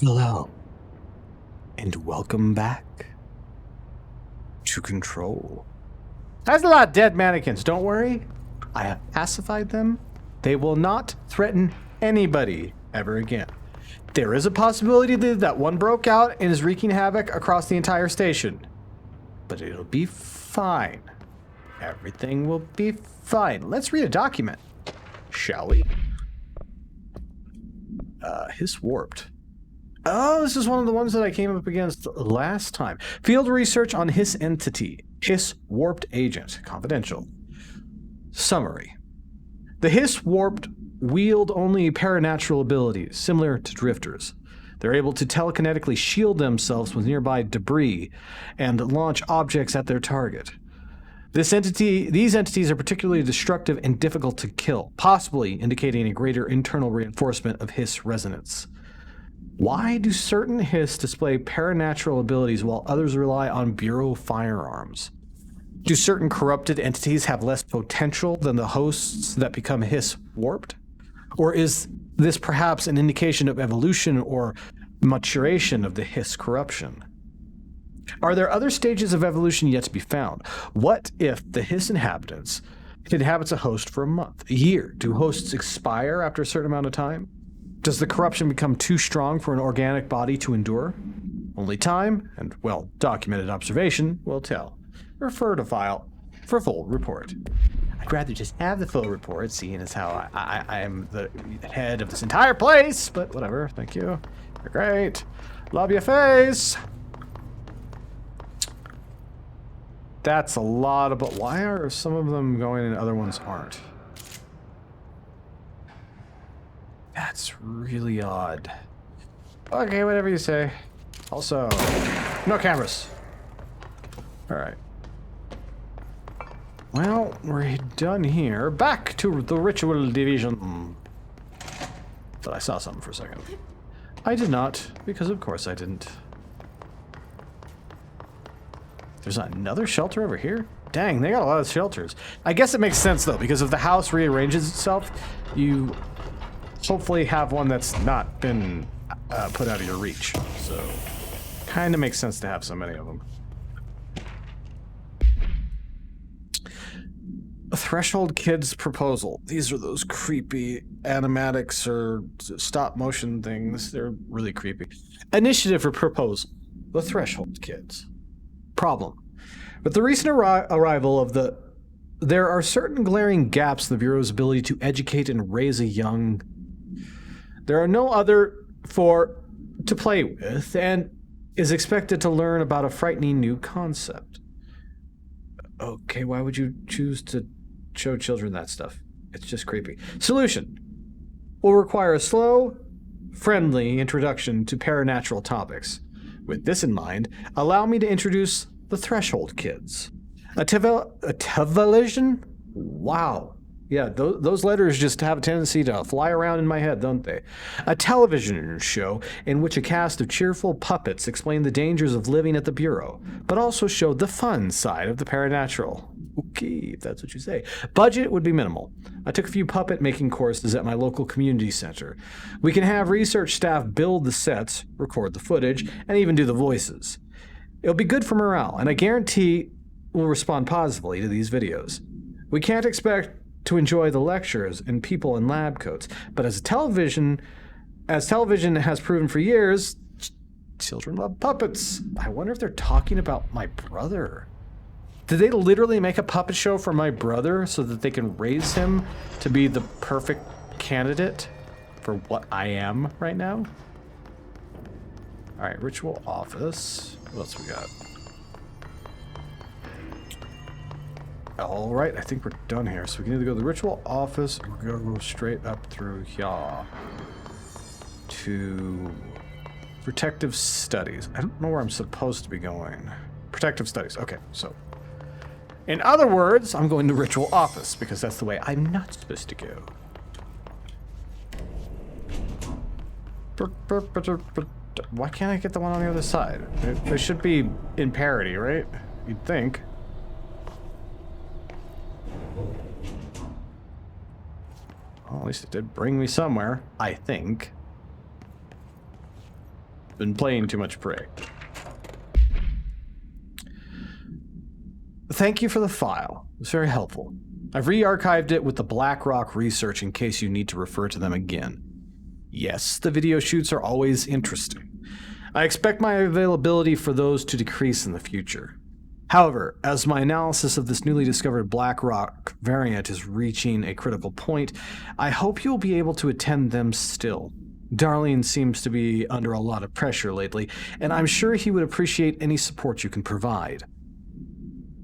Hello, and welcome back to Control. There's a lot of dead mannequins, don't worry. I have pacified them. They will not threaten anybody ever again. There is a possibility that one broke out and is wreaking havoc across the entire station. But it'll be fine. Everything will be fine. Let's read a document, shall we? Hiss warped. Oh, this is one of the ones that I came up against last time. Field research on Hiss entity. Hiss warped agent. Confidential. Summary. The Hiss warped wield only paranatural abilities, similar to drifters. They're able to telekinetically shield themselves with nearby debris and launch objects at their target. These entities are particularly destructive and difficult to kill, possibly indicating a greater internal reinforcement of Hiss resonance. Why do certain Hiss display paranatural abilities while others rely on Bureau firearms? Do certain corrupted entities have less potential than the hosts that become Hiss warped? Or is this perhaps an indication of evolution or maturation of the Hiss corruption? Are there other stages of evolution yet to be found? What if the Hiss inhabits a host for a month, a year? Do hosts expire after a certain amount of time? Does the corruption become too strong for an organic body to endure? Only time and well-documented observation will tell. Refer to file for full report. I'd rather just have the full report, seeing as how I am the head of this entire place, but whatever, thank you. You're great. Love your face. That's a lot of, but why are some of them going and other ones aren't? That's really odd. Okay, whatever you say. Also, no cameras. All right. Well, we're done here. Back to the ritual division. Thought I saw something for a second. I did not, because of course I didn't. There's another shelter over here? Dang, they got a lot of shelters. I guess it makes sense though, because if the house rearranges itself, you hopefully have one that's not been put out of your reach. So, kind of makes sense to have so many of them. A Threshold Kids proposal. These are those creepy animatics or stop motion things. They're really creepy. Initiative for proposal. The Threshold Kids. Problem. With the recent arrival of there are certain glaring gaps in the Bureau's ability to educate and raise a young. There are no other to play with, and is expected to learn about a frightening new concept. Okay, why would you choose to show children that stuff? It's just creepy. Solution will require a slow, friendly introduction to paranatural topics. With this in mind, allow me to introduce the Threshold Kids. A television? Wow. Yeah, those letters just have a tendency to fly around in my head, don't they? A television show in which a cast of cheerful puppets explain the dangers of living at the Bureau, but also show the fun side of the paranatural. Okay, if that's what you say. Budget would be minimal. I took a few puppet making courses at my local community center. We can have research staff build the sets, record the footage, and even do the voices. It'll be good for morale, and I guarantee we'll respond positively to these videos. We can't expect to enjoy the lectures and people in lab coats, but as television has proven for years, children love puppets. I wonder if they're talking about my brother. Did they literally make a puppet show for my brother so that they can raise him to be the perfect candidate for what I am right now? All right, ritual office. What else we got? All right, I think we're done here. So we can either go to the ritual office or go straight up through here to protective studies. I don't know where I'm supposed to be going. Protective studies. Okay, so in other words, I'm going to ritual office because that's the way I'm not supposed to go. Why can't I get the one on the other side? They should be in parity, right? You'd think. Well, at least it did bring me somewhere, I think. Been playing too much Prey. Thank you for the file. It's very helpful. I've re-archived it with the BlackRock research in case you need to refer to them again. Yes, the video shoots are always interesting. I expect my availability for those to decrease in the future. However, as my analysis of this newly discovered BlackRock variant is reaching a critical point, I hope you'll be able to attend them still. Darlene seems to be under a lot of pressure lately, and I'm sure he would appreciate any support you can provide.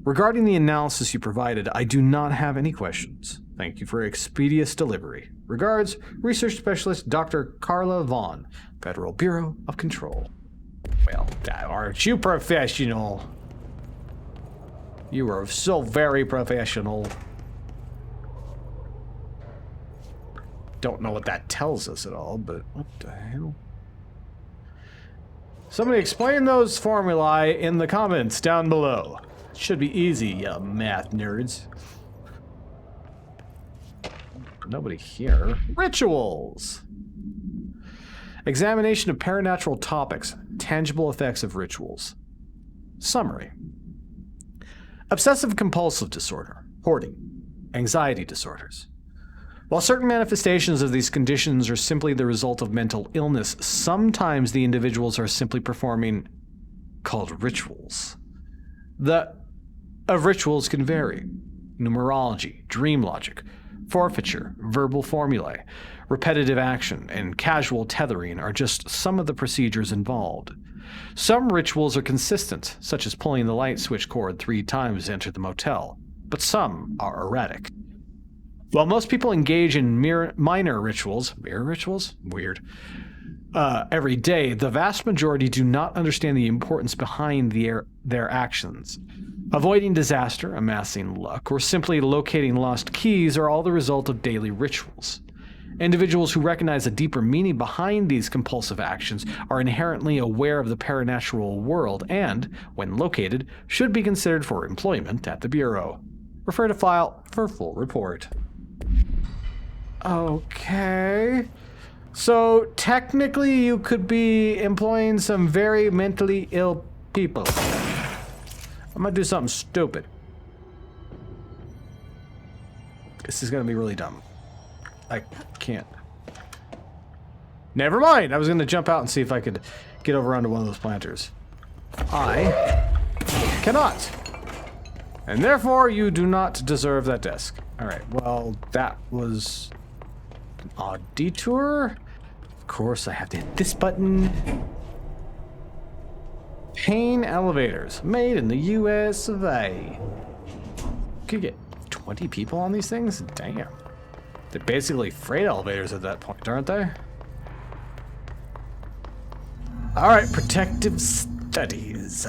Regarding the analysis you provided, I do not have any questions. Thank you for expeditious delivery. Regards, Research Specialist Dr. Carla Vaughn, Federal Bureau of Control. Well, aren't you professional? You are so very professional. Don't know what that tells us at all, but what the hell? Somebody explain those formulae in the comments down below. It should be easy, you math nerds. Nobody here. Rituals. Examination of paranatural topics. Tangible effects of rituals. Summary. Obsessive-compulsive disorder. Hoarding. Anxiety disorders. While certain manifestations of these conditions are simply the result of mental illness, sometimes the individuals are simply performing called rituals. The of rituals can vary. Numerology, dream logic, forfeiture, verbal formulae, repetitive action, and casual tethering are just some of the procedures involved. Some rituals are consistent, such as pulling the light switch cord 3 times to enter the motel, but some are erratic. While most people engage in minor rituals, weird, every day, the vast majority do not understand the importance behind their actions. Avoiding disaster, amassing luck, or simply locating lost keys are all the result of daily rituals. Individuals who recognize a deeper meaning behind these compulsive actions are inherently aware of the paranatural world and, when located, should be considered for employment at the Bureau. Refer to file for full report. Okay. So, technically, you could be employing some very mentally ill people. I'm gonna do something stupid. This is gonna be really dumb. I can't. Never mind! I was gonna jump out and see if I could get over onto one of those planters. I cannot. And therefore, you do not deserve that desk. Alright, well, that was an odd detour. Of course, I have to hit this button. Pain elevators, made in the US of A. Could get 20 people on these things? Damn. They're basically freight elevators at that point, aren't they? Alright, protective studies.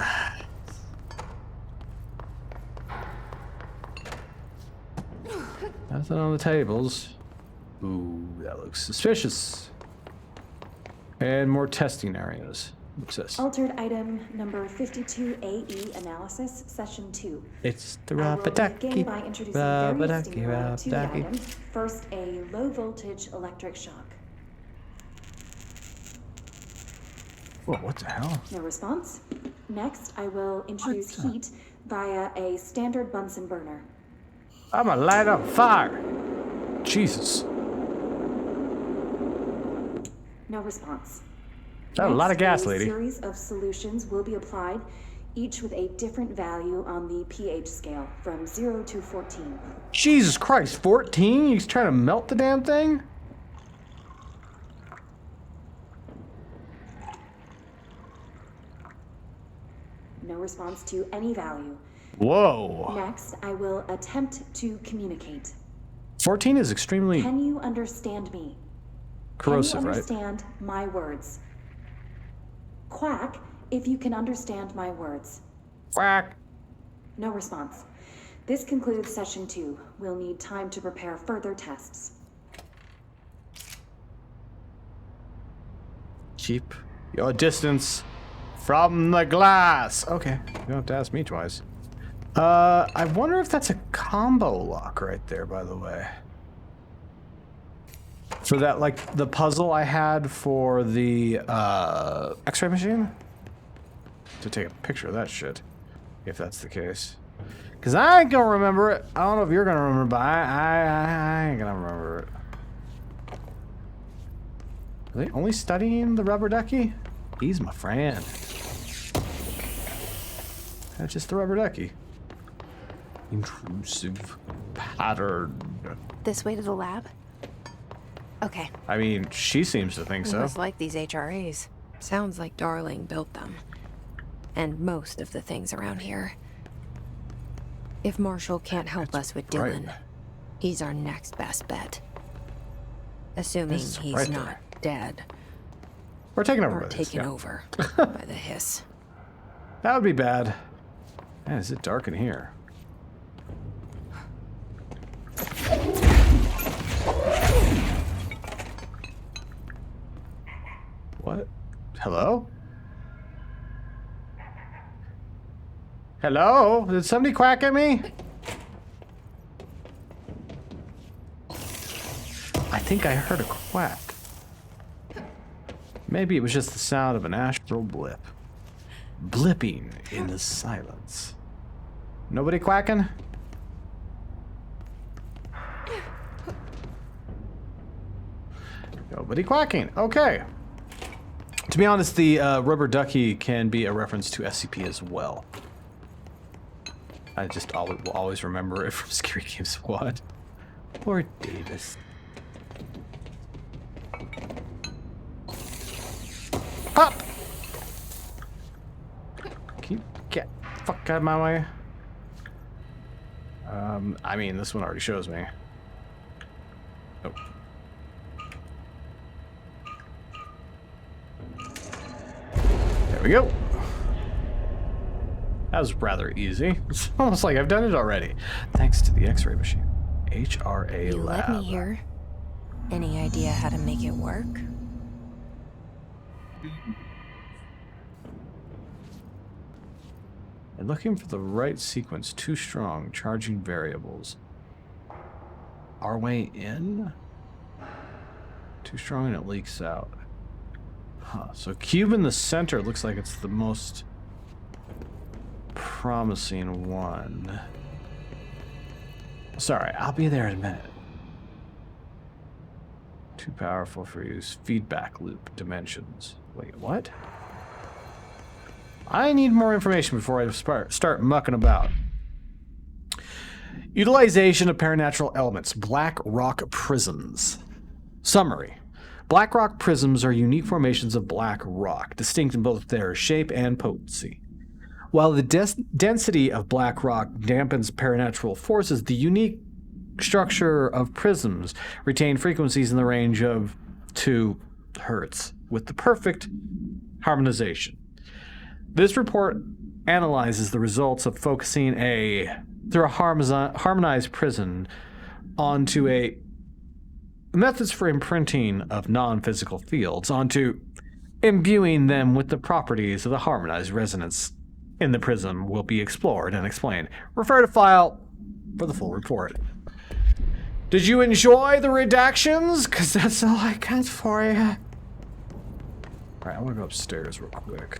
Nothing on the tables. Ooh, that looks suspicious. And more testing areas. What's this? Altered item number 52AE analysis, session 2. It's the I will begin Rapataki. by introducing various stimuli to the item. First, a low voltage electric shock. Whoa, what the hell? No response. Next, I will introduce heat via a standard Bunsen burner. I'm gonna light up fire. Jesus. No response. That's a lot of gas, lady. A series of solutions will be applied, each with a different value on the pH scale, from 0 to 14. Jesus Christ, 14? He's trying to melt the damn thing? No response to any value. Whoa. Next, I will attempt to communicate. 14 is extremely Can you understand me? corrosive, Can you right? understand my words? Quack if you can understand my words. Quack. No response. This concludes session 2. We'll need time to prepare further tests. Keep your distance from the glass. Okay, you don't have to ask me twice. I wonder if that's a combo lock right there, by the way. For that, like, the puzzle I had for the X-ray machine? To take a picture of that shit, if that's the case. Because I ain't gonna remember it. I don't know if you're gonna remember, but I ain't gonna remember it. Are they only studying the rubber ducky? He's my friend. That's just the rubber ducky. Intrusive pattern. This way to the lab? Okay. I mean, she seems to think so. Must like these HRAs. Sounds like Darling built them. And most of the things around here. If Marshall can't help us with Dylan, he's our next best bet. Assuming he's not dead. We're taking over. Or taken over by the hiss. That would be bad. Man, is it dark in here? What? Hello? Hello? Did somebody quack at me? I think I heard a quack. Maybe it was just the sound of an astral blip. Blipping in the silence. Nobody quacking? Nobody quacking. Okay. To be honest, the rubber ducky can be a reference to SCP as well. I just will always remember it from Scary Game Squad. Or Davis. Hop! Get fuck out of my way. I mean, this one already shows me. Oh. There we go. That was rather easy. It's almost like I've done it already. Thanks to the X-ray machine. HRA you lab. let me here. Any idea how to make it work? And looking for the right sequence. Too strong. Charging variables. Our way in? Too strong and it leaks out. Huh. So cube in the center looks like it's the most promising one. Sorry, I'll be there in a minute. Too powerful for use. Feedback loop dimensions. Wait, what? I need more information before I start mucking about. Utilization of paranatural elements. Black rock prisms. Summary. Black rock prisms are unique formations of black rock, distinct in both their shape and potency. While the density of black rock dampens paranatural forces, the unique structure of prisms retain frequencies in the range of 2 Hertz, with the perfect harmonization. This report analyzes the results of focusing through a harmonized prism onto methods for imprinting of non-physical fields onto imbuing them with the properties of the harmonized resonance in the prism will be explored and explained. Refer to file for the full report. Did you enjoy the redactions? Because that's all I got for you. Alright, I want to go upstairs real quick.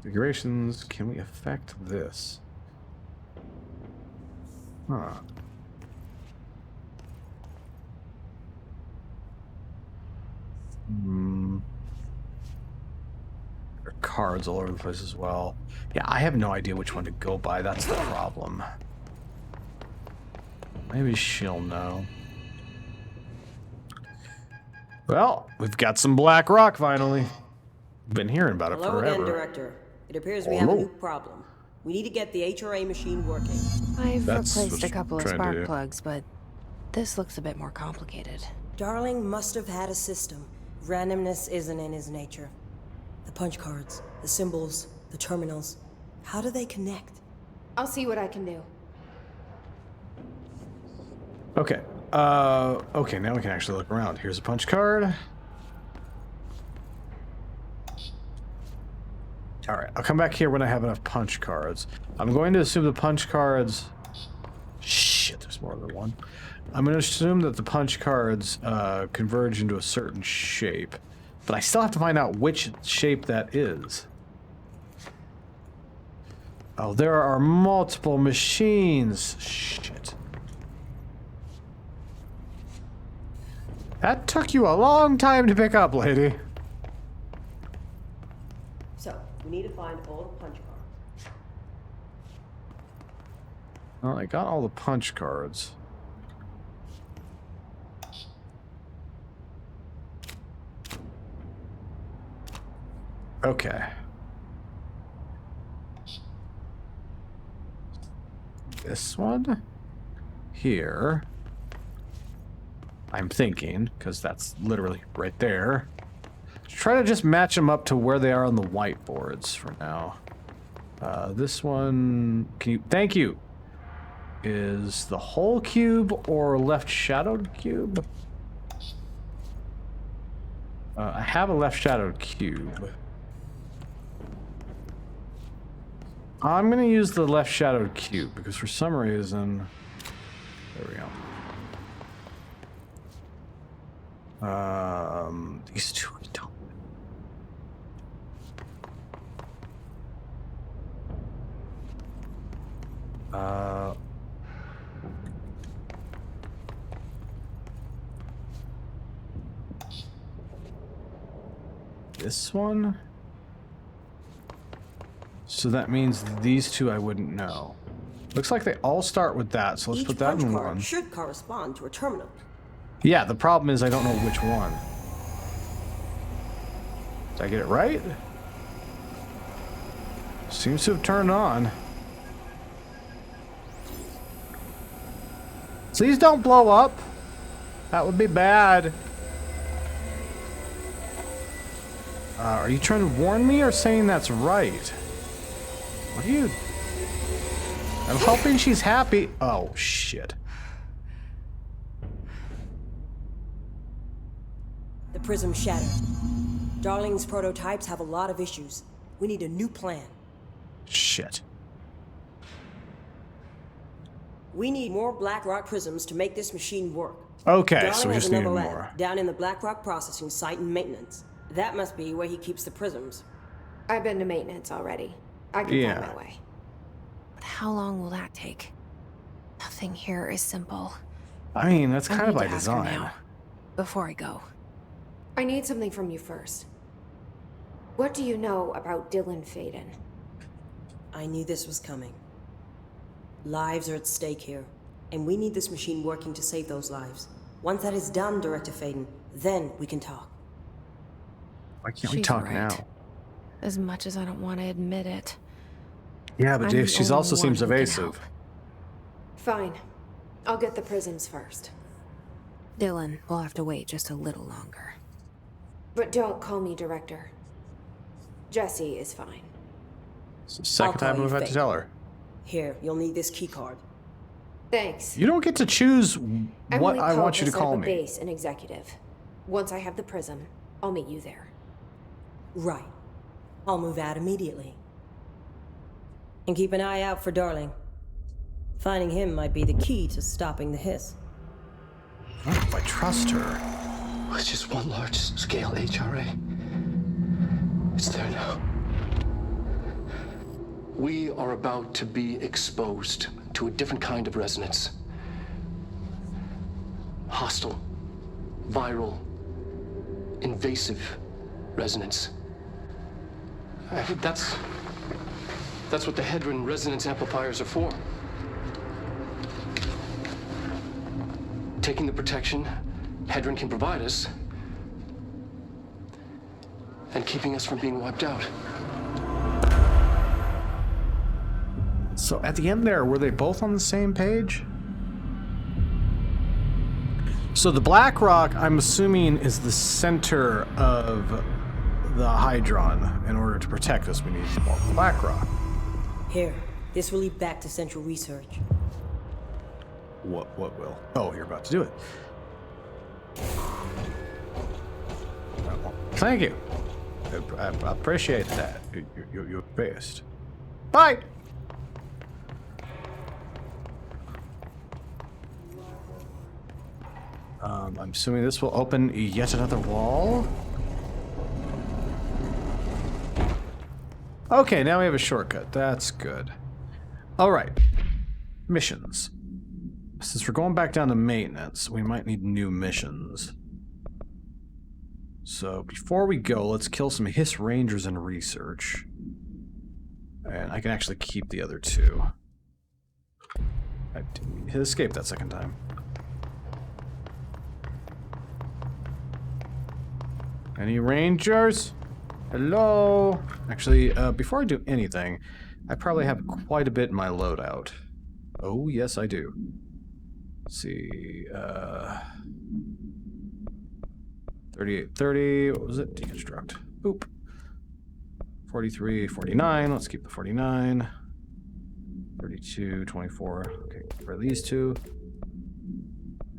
Configurations, can we affect this? Huh. There are cards all over the place as well. Yeah, I have no idea which one to go by. That's the problem. Maybe she'll know. Well, we've got some black rock finally. Been hearing about it Hello forever. again, Director. It appears we have a new problem. We need to get the HRA machine working. I've That's replaced a what couple of I'm trying to spark do. plugs, but this looks a bit more complicated. Darling must have had a system. Randomness isn't in his nature. The punch cards, the symbols, the terminals. How do they connect? I'll see what I can do. Okay. Okay, now we can actually look around. Here's a punch card. Alright, I'll come back here when I have enough punch cards. I'm going to assume the punch cards Shit, there's more than one. I'm going to assume that the punch cards converge into a certain shape. But I still have to find out which shape that is. Oh, there are multiple machines. Shit. That took you a long time to pick up, lady. So, we need to find all the punch cards. Well, I got all the punch cards. Okay. This one here. I'm thinking, because that's literally right there. Try to just match them up to where they are on the whiteboards for now. This one, can you? Thank you. Is the whole cube or left shadowed cube? I have a left shadowed cube. I'm gonna use the left shadowed cube because for some reason, there we go. These two I don't. This one? So that means these two I wouldn't know. Looks like they all start with that, so let's put that in one. Each should correspond to a terminal. Yeah, the problem is I don't know which one. Did I get it right? Seems to have turned on. Please don't blow up. That would be bad. Are you trying to warn me or saying that's right? What are you... I'm hoping she's happy. Oh, shit. The prism shattered. Darling's prototypes have a lot of issues. We need a new plan. Shit. We need more black rock prisms to make this machine work. Okay, Darling so we has just need another lab more. down in the black rock processing site in maintenance. That must be where he keeps the prisms. I've been to maintenance already. I can find my way. But how long will that take? Nothing here is simple. I mean, that's kind of by I need to ask her design. now, before I go. I need something from you first. What do you know about Dylan Faden? I knew this was coming. Lives are at stake here, and we need this machine working to save those lives. Once that is done, Director Faden, then we can talk. Why can't we She's talk right. now? As much as I don't want to admit it. Yeah, but I'm the she's only also one seems who can evasive. help. Fine. I'll get the prisms first. Dylan will have to wait just a little longer. But don't call me Director. Jesse is fine. It's the second I'll call time you we've had to Faden. tell her. Here, you'll need this key card. Thanks. You don't get to choose what Emily I called want you to set up call a me. base and executive. Once I have the prism, I'll meet you there. Right. I'll move out immediately. And keep an eye out for Darling. Finding him might be the key to stopping the hiss. I don't know if I trust her. It's just one large-scale HRA. It's there now. We are about to be exposed to a different kind of resonance. Hostile, viral, invasive resonance. That's what the Hedron resonance amplifiers are for. Taking the protection Hedron can provide us and keeping us from being wiped out. So at the end there, were they both on the same page? So the black rock, I'm assuming, is the center of the Hydron. In order to protect us, we need more black rock. Here, this will lead back to Central Research. What will? Oh, you're about to do it. Well, thank you. I appreciate that. You're best. Bye! I'm assuming this will open yet another wall. Okay, now we have a shortcut. That's good. Alright. Missions. Since we're going back down to maintenance, we might need new missions. So before we go, let's kill some Hiss Rangers and research. And I can actually keep the other two. I didn't hit escape that second time. Any Rangers? Hello? Actually, before I do anything, I probably have quite a bit in my loadout. Oh, yes, I do. Let's see, 3830, what was it? Deconstruct. Oop. 43, 49, let's keep the 49. 32, 24, okay, for these two.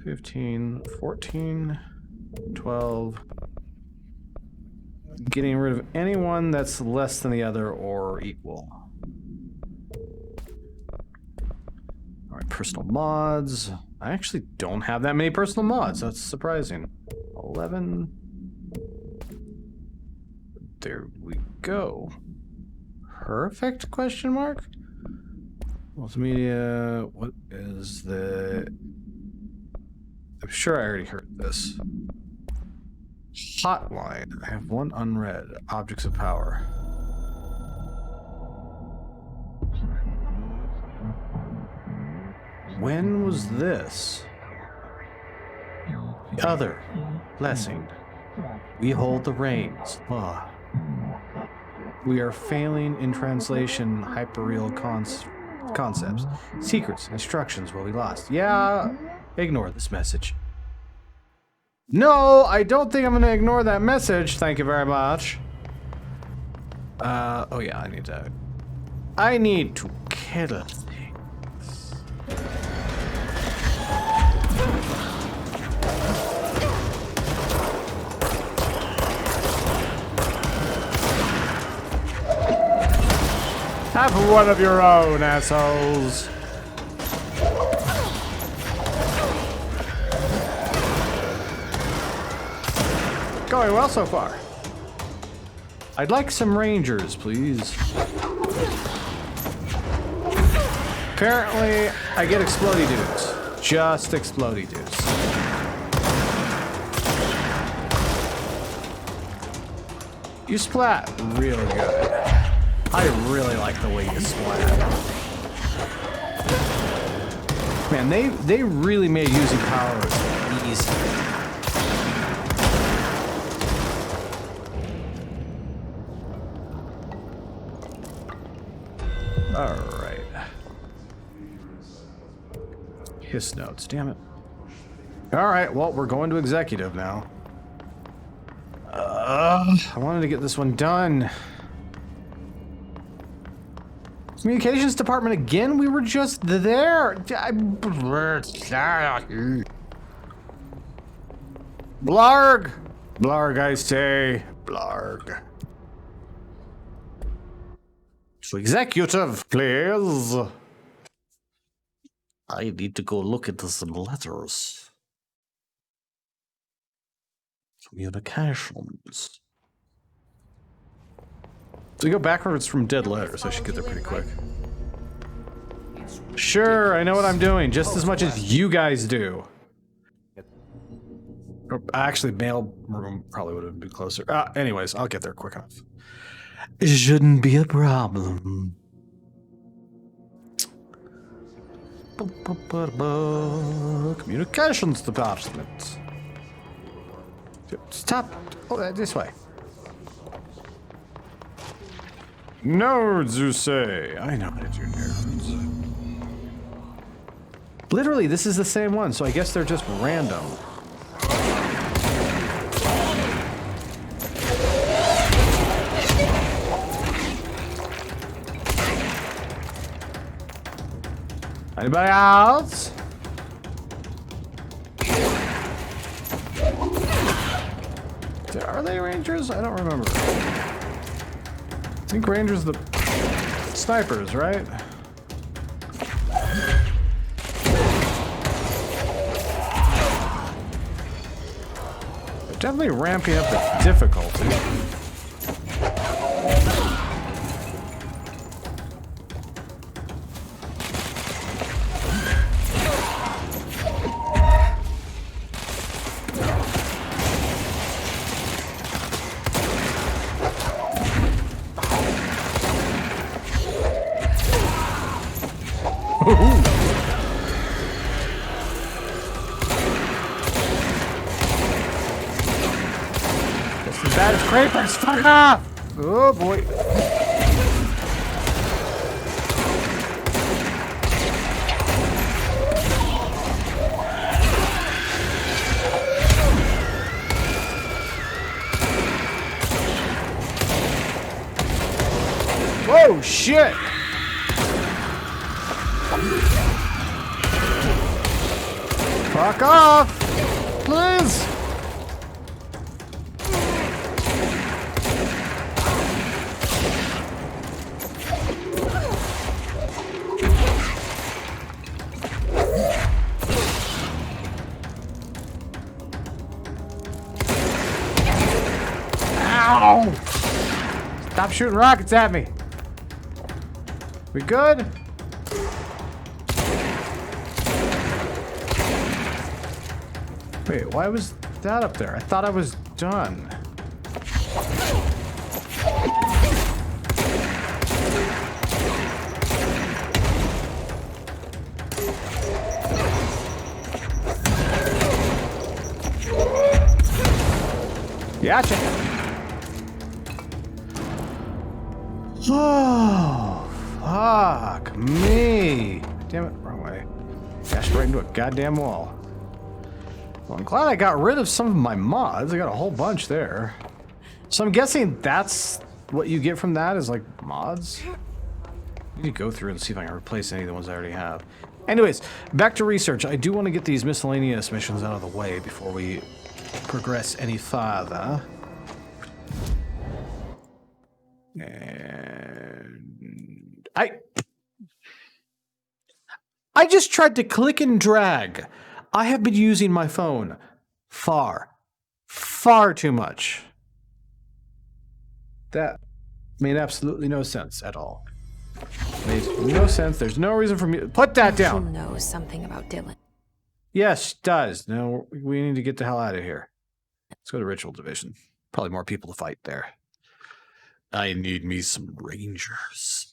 15, 14, 12. Getting rid of anyone that's less than the other or equal. Alright, personal mods. I actually don't have that many personal mods. That's surprising. 11. There we go. Perfect, question mark? Multimedia, what is the... I'm sure I already heard this. Hotline. I have one unread. Objects of power. When was this? The other. Blessing. We hold the reins. Ah. We are failing in translation hyperreal concepts. Secrets, instructions will be lost. Yeah, ignore this message. No, I don't think I'm going to ignore that message. Thank you very much. Oh yeah, I need to kill things. Have one of your own, assholes. Going well so far. I'd like some Rangers, please. Apparently, I get explodey dudes. Just explodey dudes. You splat real good. I really like the way you splat. Man, they really made using powers easy. Alright. Hiss notes, damn it. Alright, well, we're going to executive now. I wanted to get this one done. Communications department again? We were just there. Blarg! Blarg, I say. Blarg. So executive, please. I need to go look into some letters. Communications. So we go backwards from dead letters. I should get there pretty quick. Sure, I know what I'm doing, just as much as you guys do. Actually, mail room probably would have been closer. Anyways, I'll get there quick enough. It shouldn't be a problem. Communications department. Stop. Oh, this way. Nodes, you say? I know how to do nodes. Literally, this is the same one, so I guess they're just random. Anybody else? Are they Rangers? I don't remember. I think Rangers the snipers, right? Definitely ramping up the difficulty. That is creepers! Fuck off! Oh boy. Whoa, shit! Fuck off! Please! Ow! Stop shooting rockets at me. We good? Wait, why was that up there? I thought I was done. Gotcha. Oh, fuck me. Damn it, wrong way. Dashed right into a goddamn wall. Well, I'm glad I got rid of some of my mods. I got a whole bunch there. So I'm guessing that's what you get from that is like mods. I need to go through and see if I can replace any of the ones I already have. Anyways, back to research. I do want to get these miscellaneous missions out of the way before we progress any farther. And I just tried to click and drag. I have been using my phone far too much. That made absolutely no sense at all. Made no sense. There's no reason for me to put that down. Marshall knows something about Dylan. Yes, does. No, we need to get the hell out of here. Let's go to Ritual Division. Probably more people to fight there. I need me some rangers.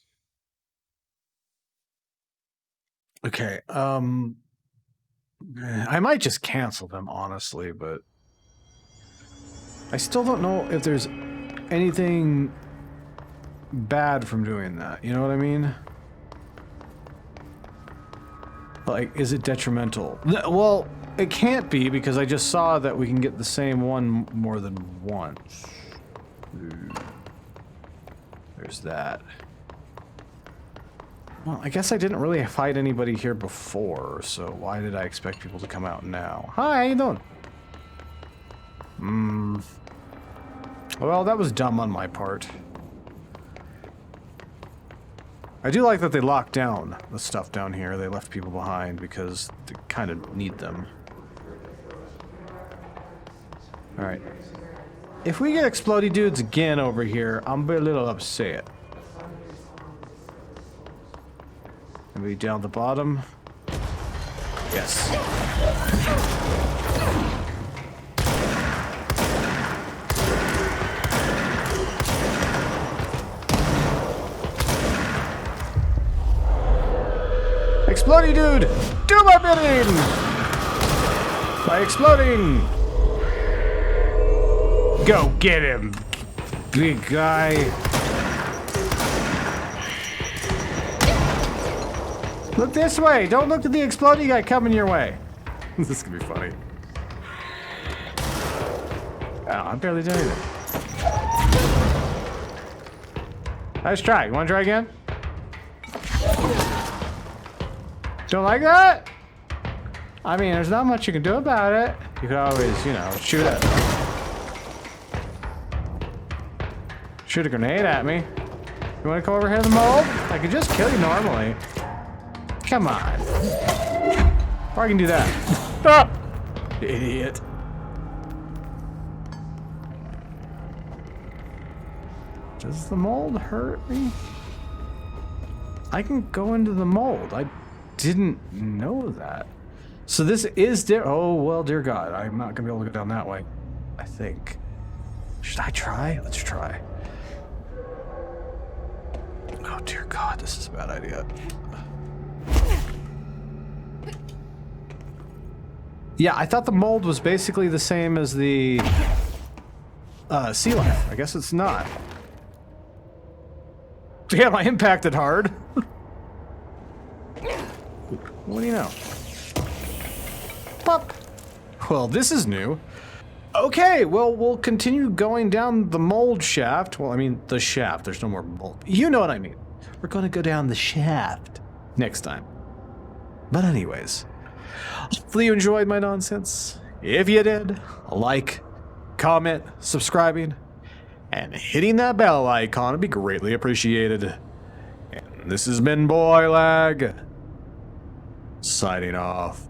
Okay, I might just cancel them, honestly, but I still don't know if there's anything bad from doing that. You know what I mean? Like, is it detrimental? Well, it can't be because I just saw that we can get the same one more than once. There's that. Well, I guess I didn't really fight anybody here before, so why did I expect people to come out now? Hi, how you doing? Well, that was dumb on my part. I do like that they locked down the stuff down here. They left people behind because they kind of need them. Alright. If we get explodey dudes again over here, I'm a little upset. Maybe down the bottom? Yes. Explodey dude! Do my bidding! By exploding! Go get him, big guy. Look this way! Don't look at the exploding guy coming your way. This is gonna be funny. Oh, I'm barely doing anything. Nice try. You wanna try again? Don't like that? I mean, there's not much you can do about it. You could always, you know, shoot a grenade at me. You wanna come over here to the mold? I could just kill you normally. Come on. Or I can do that. Ah! Idiot. Does the mold hurt me? I can go into the mold. I didn't know that. So this is dear. Oh, well, dear God. I'm not going to be able to go down that way. I think. Should I try? Let's try. Oh, dear God. This is a bad idea. Yeah, I thought the mold was basically the same as the sea life. I guess it's not. Damn, I impacted hard. What do you know? Pop. Well, this is new. Okay, well, we'll continue going down the mold shaft. Well, I mean, the shaft. There's no more mold. You know what I mean. We're going to go down the shaft next time. But anyways, hopefully you enjoyed my nonsense. If you did, like, comment, subscribing, and hitting that bell icon would be greatly appreciated. And this has been Boy Lag, signing off.